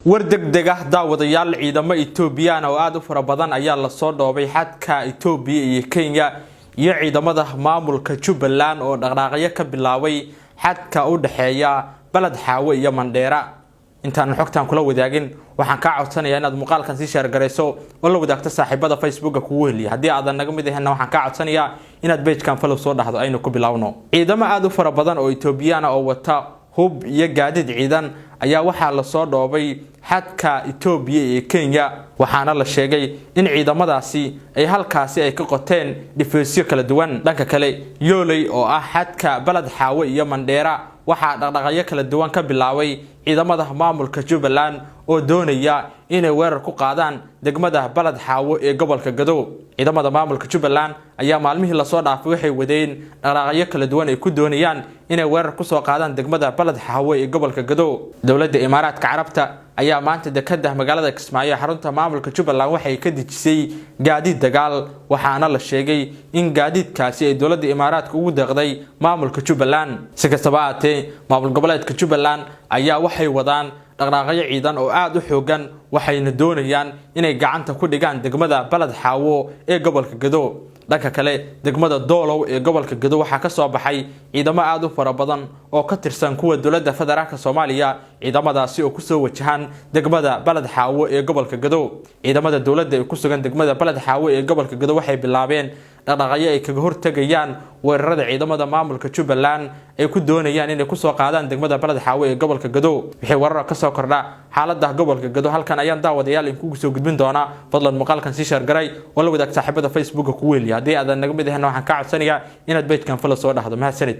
wardegdeg ah daawadayaal ciidamo Itoobiyaan oo aad u fara badan ayaa la soo dhoobay xadka Itoobiya iyo Kenya iyo ciidamada maamulka Jubbaland oo dhaqdhaqaaqyo ka bilaabay xadka u dhaxeeya balad Xaawo iyo Mandheera. intaan xogtaan kula wadaagin waxaan ka codsanayaa inaad muuqaalkan si share gareyso oo la wadaagto saaxiibada Facebook kugu heliya hadii aad naga mid ahna waxaan ka codsanayaa inaad page-kan follow soo dhaxdo aynu ku bilaawno. ciidamo aad u fara badan oo Itoobiyaan oo wata hub iyo gaadiid ciidan ayaa waxa la soo dhoobay xadka Itoobiya iyo Kenya waxaana la sheegay in ciidamadaasi ay halkaasi ay ka qoteen dhifaysyo kala duwan. dhanka kale Yooley oo ah xadka balad Xaawo iyo Mandheera waxa dhaqdhaqaaqyo kala duwan ka bilaabay ciidamada maamulka Jubbaland oo doonaya inay weerar ku qaadaan degmada balad Xaawo ee gobolka Gadow. ciidamada maamulka Jubbaland ayaa maalmihii la soo dhaafay waxay wadeen dhaqdhaqaaqyo kala duwan ay ku doonayaan inay weerar ku soo qaadaan degmada balad Xaawo ee gobolka Gadow. dawladda Imaaraadka Carabta ayaa maanta dekada magaalada Kismaayo xarunta maamulka Jubbaland waxay ka dejisay gaadiid dagaal waxaana la sheegay in gaadiidkaasi ay dawladda Imaaraadka ugu deeqday maamulka Jubbaland. si kastaba ahaatee maamul goboleedka Jubbaland ayaa waxay wadaan dhaqdhaqaaqyo ciidan oo aad u xoogan waxayna doonayaan inay gacanta ku dhigaan degmada balad Xaawo ee gobolka Gadow. dhanka kale degmada Doolow ee gobolka Gadow waxa ka soo baxay ciidamo aad u fara badan oo ka tirsan kuwa dawladda federaalka Soomaaliya. ciidamadaasi oo ku soo wajahan degmada balad Xaawo ee gobolka Gadow. ciidamada dawladda ee ku sugan degmada balad Xaawo ee gobolka Gadow waxay bilaabeen dhaqdhaqaaqyo ay kaga hortagayaan weerarada ciidamada maamulka Jubbaland ay ku doonayaan inay ku soo qaadaan degmada balad Xaawo ee gobolka Gadow. wixii warar ka soo kordha xaaladda gobolka Gadow halkan ayaan daawadayaal in kugu soo gudbin doona. fadlan muuqaalkan si share garay oo la wadaag saaxiibada Facebook ku weeliya hadii aad naga mid ahna waxaan ka codsanayaa inaad page-kan follow soo dhaxdo. mahadsanid.